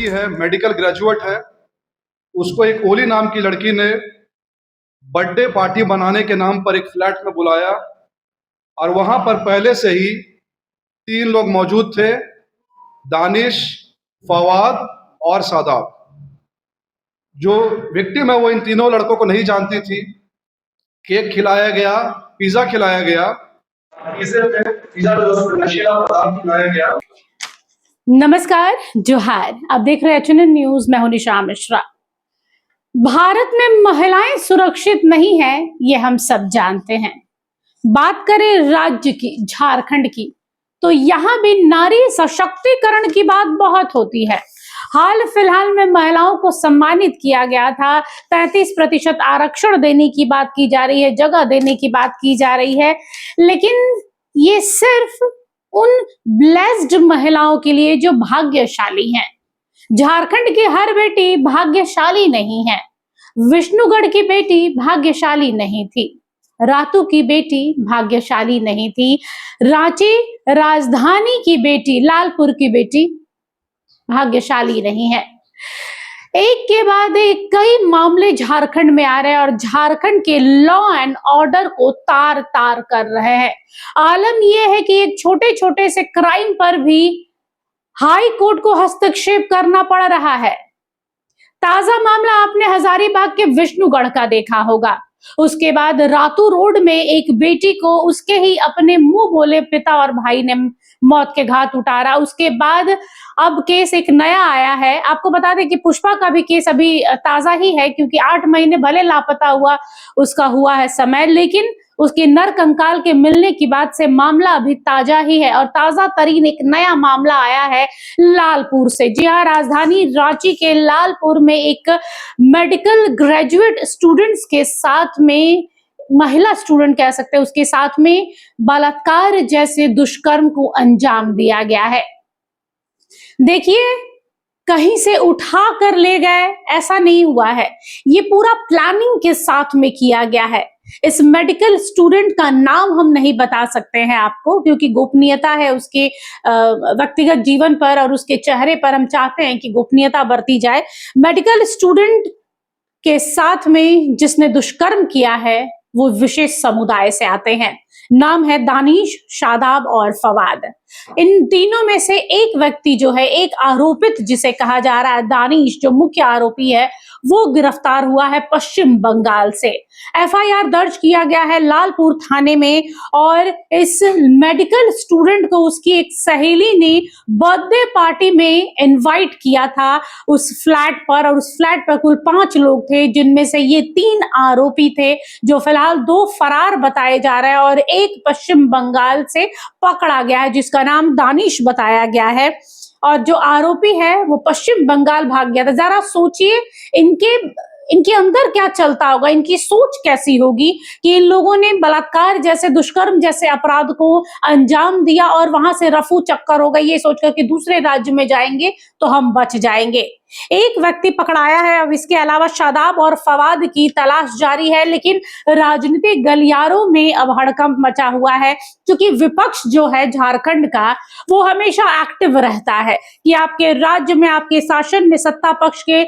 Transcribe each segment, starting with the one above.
लड़की है, medical graduate है। उसको एक ओली नाम की लड़की ने बर्थडे पार्टी बनाने के नाम पर एक फ्लैट में बुलाया और वहां पर पहले से ही 3 लोग मौजूद थे, दानिश, फवाद और शादाब। जो विक्टिम है वो इन तीनों लड़कों को नहीं जानती थी। केक खिलाया गया, पिज्जा खिलाया गया, पिज्जा नशीला पदार्थ खिलाया गया। नमस्कार, जोहार। आप देख रहे हैं एचएनएन न्यूज। मैं हूं निशा मिश्रा। भारत में महिलाएं सुरक्षित नहीं है, ये हम सब जानते हैं। बात करें राज्य की, झारखंड की, तो यहाँ भी नारी सशक्तिकरण की बात बहुत होती है। हाल फिलहाल में महिलाओं को सम्मानित किया गया था, 35% आरक्षण देने की बात की जा रही है, जगह देने की बात की जा रही है, लेकिन ये सिर्फ उन ब्लेस्ड महिलाओं के लिए जो भाग्यशाली हैं। झारखंड की हर बेटी भाग्यशाली नहीं है। विष्णुगढ़ की बेटी भाग्यशाली नहीं थी, रातू की बेटी भाग्यशाली नहीं थी, रांची राजधानी की बेटी, लालपुर की बेटी भाग्यशाली नहीं है। एक के बाद एक कई मामले झारखंड में आ रहे हैं और झारखंड के लॉ एंड ऑर्डर को तार तार कर रहे हैं। आलम यह है कि एक छोटे छोटे से क्राइम पर भी हाई कोर्ट को हस्तक्षेप करना पड़ रहा है। ताजा मामला आपने हजारीबाग के विष्णुगढ़ का देखा होगा। उसके बाद रातू रोड में एक बेटी को उसके ही अपने मुंह बोले पिता और भाई ने मौत के घाट उतारा। उसके बाद अब केस एक नया आया है। आपको बता दें कि पुष्पा का भी केस अभी ताजा ही है, क्योंकि 8 महीने भले लापता हुआ उसका हुआ है समय, लेकिन उसके नर कंकाल के मिलने की बात से मामला अभी ताजा ही है। और ताजा तरीन एक नया मामला आया है लालपुर से। जी हाँ, राजधानी रांची के लालपुर में एक मेडिकल ग्रेजुएट स्टूडेंट्स के साथ में, महिला स्टूडेंट कह सकते हैं, उसके साथ में बलात्कार जैसे दुष्कर्म को अंजाम दिया गया है। देखिए, कहीं से उठा कर ले गए ऐसा नहीं हुआ है, ये पूरा प्लानिंग के साथ में किया गया है। इस मेडिकल स्टूडेंट का नाम हम नहीं बता सकते हैं आपको, क्योंकि गोपनीयता है उसके व्यक्तिगत जीवन पर और उसके चेहरे पर। हम चाहते हैं कि गोपनीयता बरती जाए। मेडिकल स्टूडेंट के साथ में जिसने दुष्कर्म किया है वो विशेष समुदाय से आते हैं। नाम है दानिश, शादाब और फवाद। इन तीनों में से एक व्यक्ति जो है, एक आरोपित जिसे कहा जा रहा है दानिश, जो मुख्य आरोपी है, वो गिरफ्तार हुआ है पश्चिम बंगाल से। एफआईआर दर्ज किया गया है लालपुर थाने में। और इस मेडिकल स्टूडेंट को उसकी एक सहेली ने बर्थडे पार्टी में इनवाइट किया था उस फ्लैट पर, और उस फ्लैट पर कुल 5 लोग थे, जिनमें से ये 3 आरोपी थे, जो फिलहाल 2 फरार बताए जा रहे हैं और एक पश्चिम बंगाल से पकड़ा गया है जिसका नाम दानिश बताया गया है। और जो आरोपी है वो पश्चिम बंगाल भाग गया था। जरा सोचिए इनके अंदर क्या चलता होगा, इनकी सोच कैसी होगी कि इन लोगों ने बलात्कार जैसे, दुष्कर्म जैसे अपराध को अंजाम दिया और वहां से रफू चक्कर हो गई, ये सोचकर कि दूसरे राज्य में जाएंगे तो हम बच जाएंगे। एक व्यक्ति पकड़ाया है। अब इसके अलावा शादाब और फवाद की तलाश जारी है, लेकिन राजनीतिक गलियारों में अब हड़कंप मचा हुआ है, क्योंकि विपक्ष जो है झारखंड का, वो हमेशा एक्टिव रहता है कि आपके राज्य में, आपके शासन में, सत्ता पक्ष के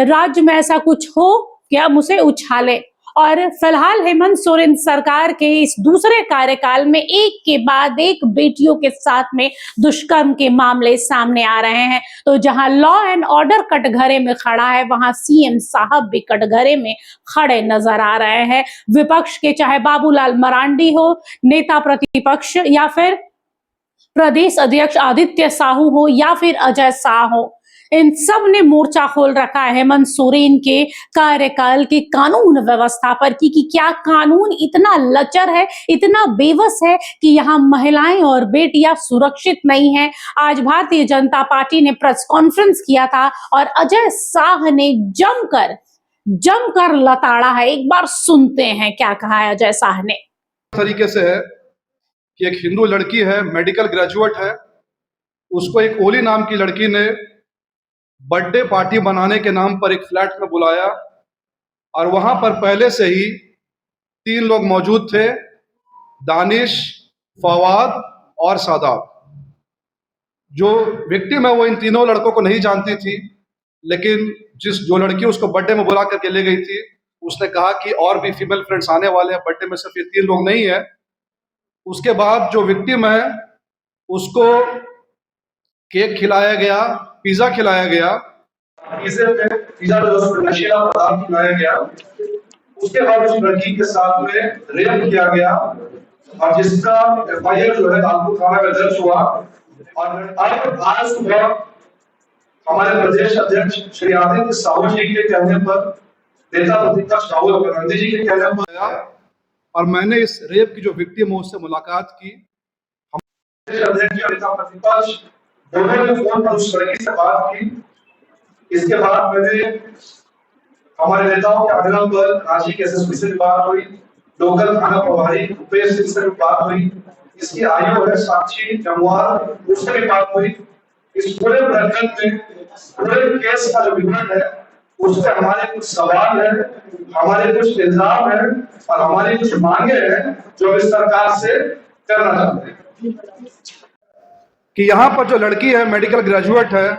राज्य में ऐसा कुछ हो कि हम उसे उछाले। और फिलहाल हेमंत सोरेन सरकार के इस दूसरे कार्यकाल में एक के बाद एक बेटियों के साथ में दुष्कर्म के मामले सामने आ रहे हैं। तो जहां लॉ एंड ऑर्डर कटघरे में खड़ा है, वहां सीएम साहब भी कटघरे में खड़े नजर आ रहे हैं। विपक्ष के चाहे बाबूलाल मरांडी हो, नेता प्रतिपक्ष, या फिर प्रदेश अध्यक्ष आदित्य साहू हो, या फिर अजय शाह हो, इन सब ने मोर्चा खोल रखा है हेमंत सोरेन के कार्यकाल की कानून व्यवस्था पर कि क्या कानून इतना लचर है, इतना बेबस है कि यहाँ महिलाएं और बेटियां सुरक्षित नहीं है। आज भारतीय जनता पार्टी ने प्रेस कॉन्फ्रेंस किया था और अजय शाह ने जमकर लताड़ा है। एक बार सुनते हैं क्या कहा है अजय शाह ने। तरीके से है कि एक हिंदू लड़की है, मेडिकल ग्रेजुएट है। उसको एक ओली नाम की लड़की ने बर्थडे पार्टी बनाने के नाम पर एक फ्लैट में बुलाया और वहां पर पहले से ही 3 लोग मौजूद थे, दानिश, फवाद और शादाब। जो विक्टिम है वो इन तीनों लड़कों को नहीं जानती थी। लेकिन जो लड़की उसको बर्थडे में बुला करके ले गई थी, उसने कहा कि और भी फीमेल फ्रेंड्स आने वाले हैं, बर्थडे में सिर्फ ये 3 लोग नहीं है। उसके बाद जो विक्टिम है उसको केक खिलाया गया, पिज्जा खिलाया गया, पिज्जा नशीला पदार्थ खिलाया गया। उसके बाद उस लड़की के साथ में रेप किया गया और जिसका एफआईआर जो है नागपुर थाना में दर्ज हुआ। और आज सुबह हमारे प्रदेश अध्यक्ष श्री आदित्य साहू जी के कहने पर, नेता प्रतिपक्ष राहुल गांधी जी के कहने पर, और मैंने इस रेप की जो विक्टिम है उससे मुलाकात की। प्रदेश अध्यक्ष नेता प्रतिपक्ष दोनों ने फोन पर उस लड़की से बात की। इसके बाद मैंने हमारे नेताओं के आग्रह पर रांची के एसएसपी से बात हुई, लोकल थाना प्रभारी उपेश सिंह से बात हुई, इसकी आयु है साक्षी जमुआर, उससे भी बात हुई। इस पूरे प्रकरण में पूरे केस का जो विवरण है उस पर हमारे कुछ सवाल है, हमारे कुछ इल्जाम है और हमारी कुछ मांगे हैं जो इस सरकार से करना चाहते हैं। कि यहाँ पर जो लड़की है मेडिकल ग्रेजुएट है,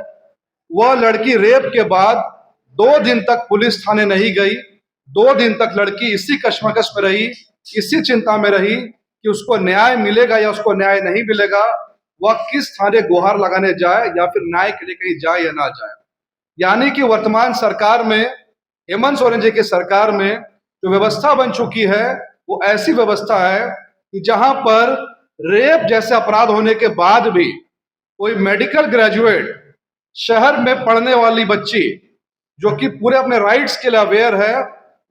वह लड़की रेप के बाद 2 दिन तक पुलिस थाने नहीं गई। 2 दिन तक लड़की इसी कश्मकश में रही, इसी चिंता में रही कि उसको न्याय मिलेगा या उसको न्याय नहीं मिलेगा, वह किस थाने गुहार लगाने जाए या फिर न्याय के लिए कहीं जाए या ना जाए। यानी कि वर्तमान सरकार में, हेमंत सोरेन जी की सरकार में जो व्यवस्था बन चुकी है वो ऐसी व्यवस्था है कि जहां पर रेप जैसे अपराध होने के बाद भी कोई मेडिकल ग्रेजुएट, शहर में पढ़ने वाली बच्ची जो कि पूरे अपने राइट्स के लिए अवेयर है,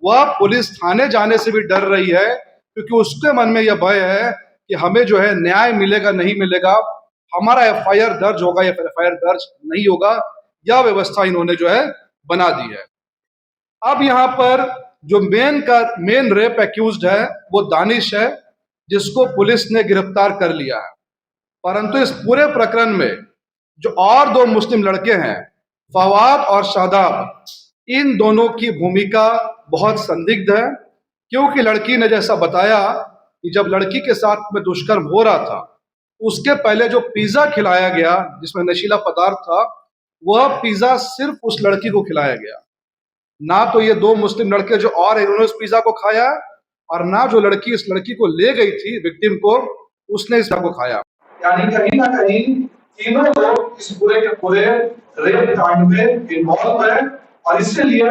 वह पुलिस थाने जाने से भी डर रही है क्योंकि उसके मन में यह भय है कि हमें जो है न्याय मिलेगा नहीं मिलेगा, हमारा एफआईआर दर्ज होगा या फिर एफआईआर दर्ज नहीं होगा। यह व्यवस्था इन्होंने जो है बना दी है। अब यहाँ पर जो मेन रेप एक्यूज्ड है वो दानिश है, जिसको पुलिस ने गिरफ्तार कर लिया है। परंतु इस पूरे प्रकरण में जो और 2 मुस्लिम लड़के हैं, फवाद और शादाब, इन दोनों की भूमिका बहुत संदिग्ध है, क्योंकि लड़की ने जैसा बताया कि जब लड़की के साथ में दुष्कर्म हो रहा था, उसके पहले जो पिज्जा खिलाया गया जिसमें नशीला पदार्थ था, वह पिज्जा सिर्फ उस लड़की को खिलाया गया। ना तो ये 2 मुस्लिम लड़के जो और इन्होंने उस पिज्जा को खाया, और ना जो लड़की इस लड़की को ले गई थी विक्टिम को, उसने इस पिज्जा को खाया। यानी कहीं ना कहीं तीनों लोग इस पूरे के पूरे रेप कांड में इन्वॉल्व है और इसलिए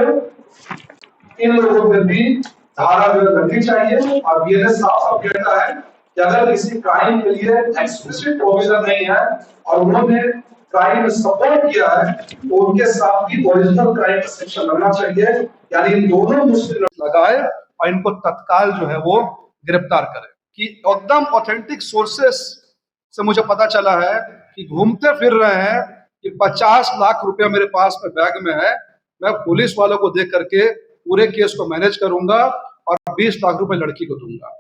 इन लोगों पर भी धारा जो लगनी चाहिए। और बीएनएस साफ कहता है कि अगर किसी क्राइम के लिए एक्सप्लिसिट प्रोविजन नहीं है और उन्होंने क्राइम में सपोर्ट किया है तो उनके साथ भी ओरिजिनल क्राइम का सेक्शन लगना चाहिए। यानी इन दोनों मुस्लिम लगाए और इनको तत्काल जो है वो गिरफ्तार करें। कि एकदम ऑथेंटिक सोर्सेस से मुझे पता चला है कि घूमते फिर रहे हैं कि 50 लाख रुपया मेरे पास में बैग में है, मैं पुलिस वालों को देख करके पूरे केस को मैनेज करूंगा और 20 लाख रुपए लड़की को दूंगा।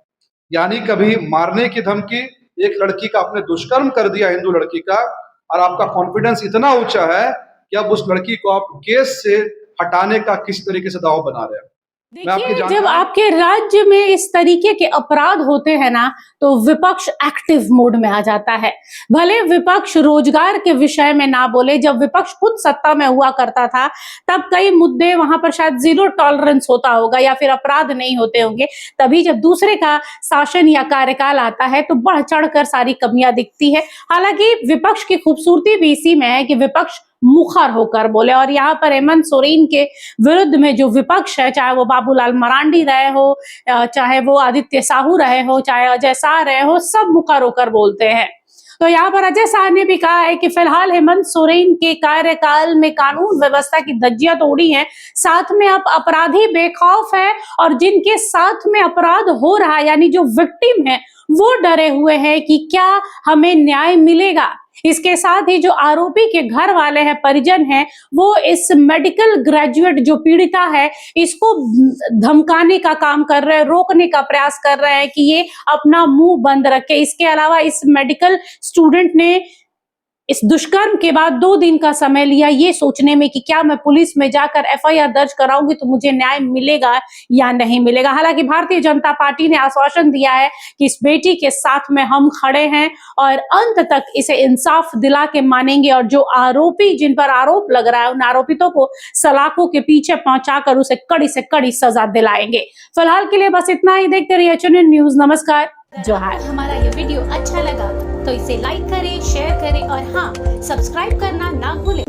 यानी कभी मारने की धमकी, एक लड़की का आपने दुष्कर्म कर दिया हिंदू लड़की का, और आपका कॉन्फिडेंस इतना ऊंचा है कि अब उस लड़की को आप केस से हटाने का किस तरीके से दाव बना रहे हैं। देखिए, जब आपके राज्य में इस तरीके के अपराध होते हैं ना, तो विपक्ष एक्टिव मोड में आ जाता है। भले विपक्ष रोजगार के विषय में ना बोले, जब विपक्ष खुद सत्ता में हुआ करता था तब कई मुद्दे वहां पर शायद 0 टॉलरेंस होता होगा या फिर अपराध नहीं होते होंगे। तभी जब दूसरे का शासन या कार्यकाल आता है तो बढ़ चढ़कर सारी कमियां दिखती है। हालांकि विपक्ष की खूबसूरती भी इसी में है कि विपक्ष मुखर होकर बोले, और यहाँ पर हेमंत सोरेन के विरुद्ध में जो विपक्ष है, चाहे वो बाबूलाल मरांडी रहे हो, चाहे वो आदित्य साहू रहे हो, चाहे अजय शाह रहे हो, सब मुखर होकर बोलते हैं। तो यहाँ पर अजय शाह ने भी कहा है कि फिलहाल हेमंत सोरेन के कार्यकाल में कानून व्यवस्था की धज्जियां तोड़ी हैं, साथ में अब अपराधी बेखौफ है और जिनके साथ में अपराध हो रहा है यानी जो विक्टिम है वो डरे हुए हैं कि क्या हमें न्याय मिलेगा। इसके साथ ही जो आरोपी के घर वाले हैं, परिजन हैं, वो इस मेडिकल ग्रेजुएट जो पीड़िता है इसको धमकाने का काम कर रहे हैं, रोकने का प्रयास कर रहे हैं कि ये अपना मुंह बंद रखे। इसके अलावा इस मेडिकल स्टूडेंट ने इस दुष्कर्म के बाद 2 दिन का समय लिया ये सोचने में कि क्या मैं पुलिस में जाकर एफआईआर दर्ज कराऊंगी तो मुझे न्याय मिलेगा या नहीं मिलेगा। हालांकि भारतीय जनता पार्टी ने आश्वासन दिया है कि इस बेटी के साथ में हम खड़े हैं और अंत तक इसे इंसाफ दिला के मानेंगे और जो आरोपी जिन पर आरोप लग रहा है उन आरोपितों को सलाखों के पीछे पहुंचाकर उसे कड़ी से कड़ी सजा दिलाएंगे। फिलहाल के लिए बस इतना ही। देखते रहिए एचएनएन न्यूज। नमस्कार, जोहार। हमारा ये वीडियो अच्छा लगा तो इसे लाइक करें, शेयर करें और हाँ, सब्सक्राइब करना ना भूलें।